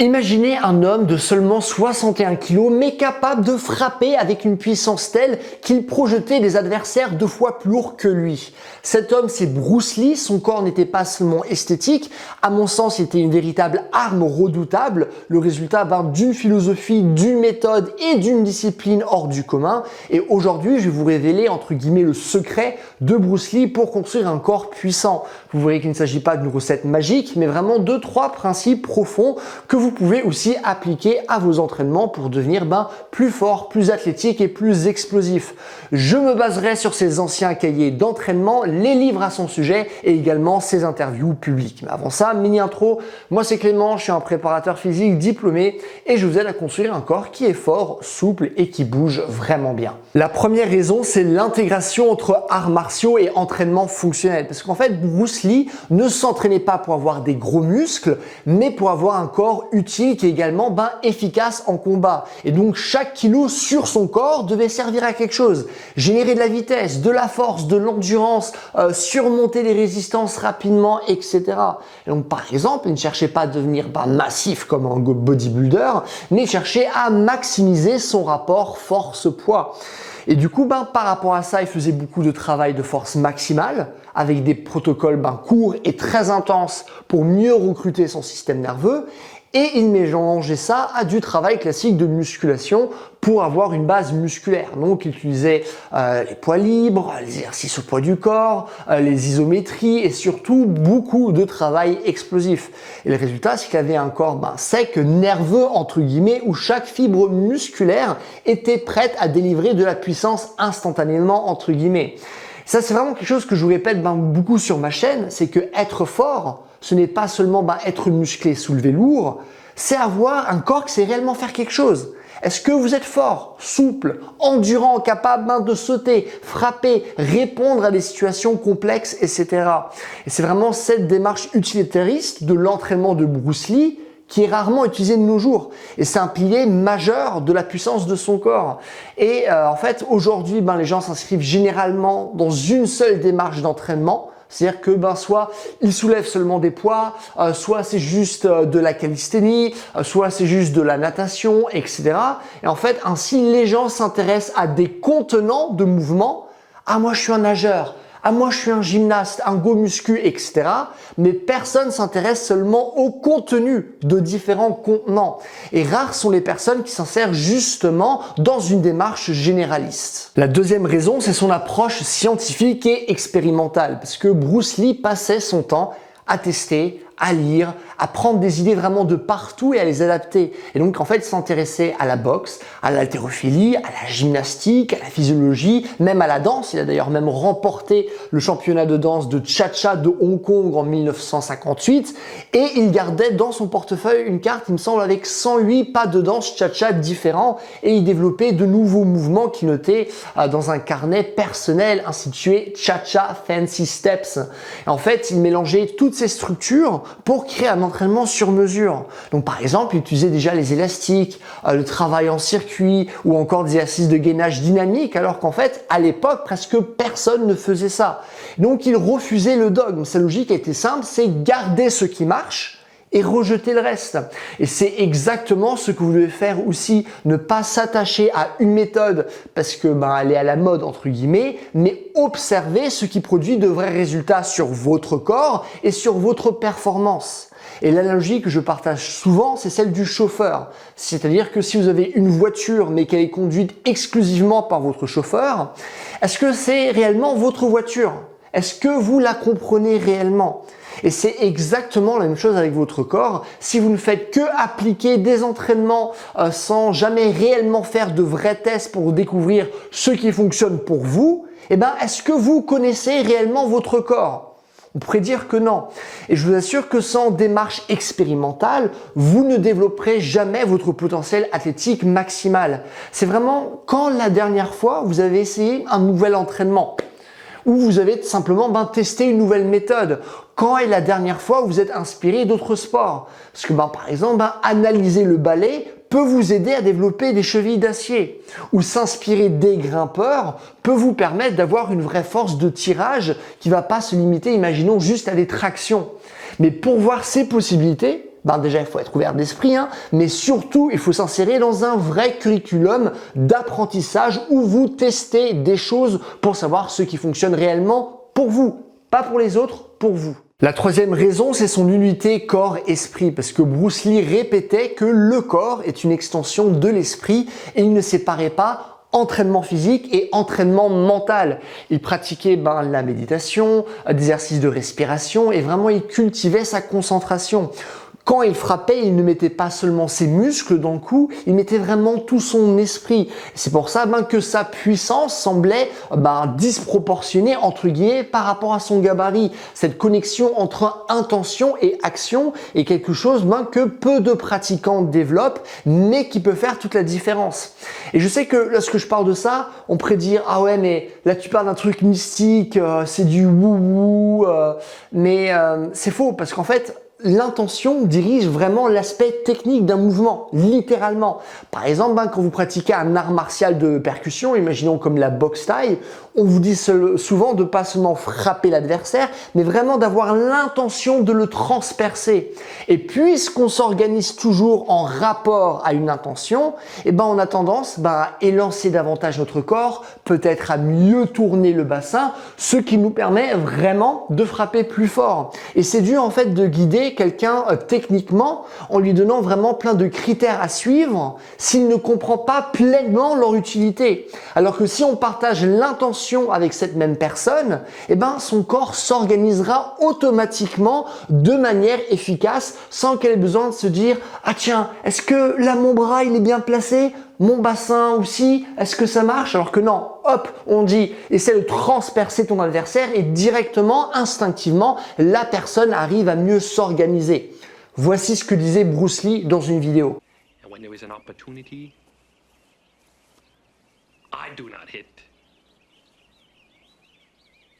Imaginez un homme de seulement 61 kg mais capable de frapper avec une puissance telle qu'il projetait des adversaires 2 fois plus lourds que lui. Cet homme, c'est Bruce Lee. Son corps n'était pas seulement esthétique, à mon sens, il était une véritable arme redoutable, le résultat d'une philosophie, d'une méthode et d'une discipline hors du commun. Et aujourd'hui, je vais vous révéler entre guillemets le secret de Bruce Lee pour construire un corps puissant. Vous verrez qu'il ne s'agit pas d'une recette magique, mais vraiment 2-3 principes profonds que vous pouvez aussi appliquer à vos entraînements pour devenir plus fort, plus athlétique et plus explosif. Je me baserai sur ses anciens cahiers d'entraînement, les livres à son sujet et également ses interviews publiques. Mais avant ça, mini intro, moi c'est Clément, je suis un préparateur physique diplômé et je vous aide à construire un corps qui est fort, souple et qui bouge vraiment bien. La première raison, c'est l'intégration entre arts martiaux et entraînement fonctionnel. Parce qu'en fait, Bruce Lee ne s'entraînait pas pour avoir des gros muscles, mais pour avoir un corps utile qui est également efficace en combat. Et donc chaque kilo sur son corps devait servir à quelque chose. Générer de la vitesse, de la force, de l'endurance, surmonter les résistances rapidement, etc. Et donc par exemple, il ne cherchait pas à devenir massif comme un bodybuilder, mais il cherchait à maximiser son rapport force-poids. Et du coup, par rapport à ça, il faisait beaucoup de travail de force maximale avec des protocoles courts et très intenses pour mieux recruter son système nerveux. Et il mélangeait ça à du travail classique de musculation pour avoir une base musculaire. Donc il utilisait les poids libres, les exercices au poids du corps, les isométries et surtout beaucoup de travail explosif. Et le résultat, c'est qu'il avait un corps sec, nerveux entre guillemets, où chaque fibre musculaire était prête à délivrer de la puissance instantanément entre guillemets. Ça, c'est vraiment quelque chose que je vous répète beaucoup sur ma chaîne, c'est que être fort, ce n'est pas seulement être musclé, soulever lourd, c'est avoir un corps qui sait réellement faire quelque chose. Est-ce que vous êtes fort, souple, endurant, capable de sauter, frapper, répondre à des situations complexes, etc. Et c'est vraiment cette démarche utilitariste de l'entraînement de Bruce Lee qui est rarement utilisé de nos jours. Et c'est un pilier majeur de la puissance de son corps. Et en fait, aujourd'hui, les gens s'inscrivent généralement dans une seule démarche d'entraînement. C'est-à-dire que soit ils soulèvent seulement des poids, soit c'est juste de la calisthénie, soit c'est juste de la natation, etc. Et en fait, ainsi, les gens s'intéressent à des contenants de mouvement. Ah, moi, je suis un nageur. Ah, moi, je suis un gymnaste, un go muscu, etc. Mais personne s'intéresse seulement au contenu de différents contenants. Et rares sont les personnes qui s'insèrent justement dans une démarche généraliste. La deuxième raison, c'est son approche scientifique et expérimentale. Parce que Bruce Lee passait son temps à tester, à lire, à prendre des idées vraiment de partout et à les adapter. Et donc en fait, il s'intéressait à la boxe, à l'haltérophilie, à la gymnastique, à la physiologie, même à la danse. Il a d'ailleurs même remporté le championnat de danse de Cha-Cha de Hong Kong en 1958. Et il gardait dans son portefeuille une carte, il me semble, avec 108 pas de danse Cha-Cha différents. Et il développait de nouveaux mouvements qu'il notait dans un carnet personnel intitulé Cha-Cha Fancy Steps. Et en fait, il mélangeait toutes ces structures pour créer un entraînement sur mesure. Donc par exemple, il utilisait déjà les élastiques, le travail en circuit ou encore des exercices de gainage dynamique, alors qu'en fait, à l'époque, presque personne ne faisait ça. Donc il refusait le dogme. Sa logique était simple, c'est garder ce qui marche et rejeter le reste. Et c'est exactement ce que vous devez faire aussi. Ne pas s'attacher à une méthode parce que elle est à la mode entre guillemets, mais observer ce qui produit de vrais résultats sur votre corps et sur votre performance. Et l'analogie que je partage souvent, c'est celle du chauffeur. C'est-à-dire que si vous avez une voiture mais qu'elle est conduite exclusivement par votre chauffeur, est-ce que c'est réellement votre voiture? Est-ce que vous la comprenez réellement? Et c'est exactement la même chose avec votre corps. Si vous ne faites que appliquer des entraînements sans jamais réellement faire de vrais tests pour découvrir ce qui fonctionne pour vous, est-ce que vous connaissez réellement votre corps? On pourrait dire que non. Et je vous assure que sans démarche expérimentale, vous ne développerez jamais votre potentiel athlétique maximal. C'est vraiment quand la dernière fois vous avez essayé un nouvel entraînement ou vous avez simplement testé une nouvelle méthode. Quand est la dernière fois où vous êtes inspiré d'autres sports? Parce que par exemple, analyser le ballet peut vous aider à développer des chevilles d'acier. Ou s'inspirer des grimpeurs peut vous permettre d'avoir une vraie force de tirage qui ne va pas se limiter, imaginons, juste à des tractions. Mais pour voir ces possibilités, déjà il faut être ouvert d'esprit, hein, mais surtout il faut s'insérer dans un vrai curriculum d'apprentissage où vous testez des choses pour savoir ce qui fonctionne réellement pour vous, pas pour les autres, pour vous. La troisième raison, c'est son unité corps-esprit, parce que Bruce Lee répétait que le corps est une extension de l'esprit et il ne séparait pas entraînement physique et entraînement mental. Il pratiquait la méditation, des exercices de respiration et vraiment il cultivait sa concentration. Quand il frappait, il ne mettait pas seulement ses muscles dans le coup, il mettait vraiment tout son esprit. C'est pour ça que sa puissance semblait disproportionnée entre guillemets par rapport à son gabarit. Cette connexion entre intention et action est quelque chose que peu de pratiquants développent, mais qui peut faire toute la différence. Et je sais que lorsque je parle de ça, on pourrait dire ah ouais mais là tu parles d'un truc mystique, c'est du wou-wou, mais c'est faux parce qu'en fait l'intention dirige vraiment l'aspect technique d'un mouvement, littéralement. Par exemple, quand vous pratiquez un art martial de percussion, imaginons comme la boxe thaï, on vous dit souvent de pas seulement frapper l'adversaire, mais vraiment d'avoir l'intention de le transpercer. Et puisqu'on s'organise toujours en rapport à une intention, on a tendance à élancer davantage notre corps, peut-être à mieux tourner le bassin, ce qui nous permet vraiment de frapper plus fort. Et c'est dû en fait de guider quelqu'un techniquement en lui donnant vraiment plein de critères à suivre s'il ne comprend pas pleinement leur utilité. Alors que si on partage l'intention avec cette même personne, son corps s'organisera automatiquement de manière efficace sans qu'elle ait besoin de se dire « Ah tiens, est-ce que là mon bras il est bien placé ? Mon bassin aussi, est-ce que ça marche ?» Alors que non, hop, on dit essaie de transpercer ton adversaire et directement, instinctivement, la personne arrive à mieux s'organiser. Voici ce que disait Bruce Lee dans une vidéo. When there is an opportunity, I do not hit.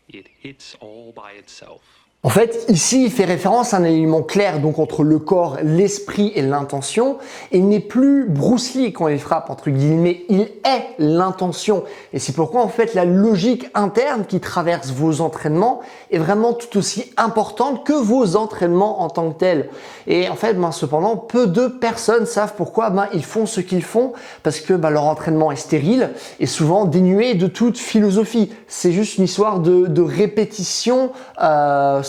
It hits all by itself. En fait, ici, il fait référence à un alignement clair donc entre le corps, l'esprit et l'intention. Et il n'est plus Bruce Lee quand il frappe, entre guillemets, il est l'intention. Et c'est pourquoi, en fait, la logique interne qui traverse vos entraînements est vraiment tout aussi importante que vos entraînements en tant que tels. Et en fait, cependant, peu de personnes savent pourquoi ils font ce qu'ils font, parce que leur entraînement est stérile et souvent dénué de toute philosophie. C'est juste une histoire de répétition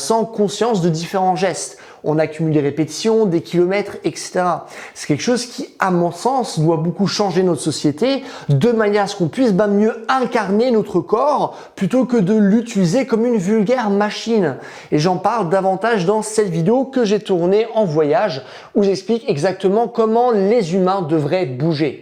sans conscience de différents gestes. On accumule des répétitions, des kilomètres, etc. C'est quelque chose qui, à mon sens, doit beaucoup changer notre société de manière à ce qu'on puisse mieux incarner notre corps plutôt que de l'utiliser comme une vulgaire machine. Et j'en parle davantage dans cette vidéo que j'ai tournée en voyage où j'explique exactement comment les humains devraient bouger.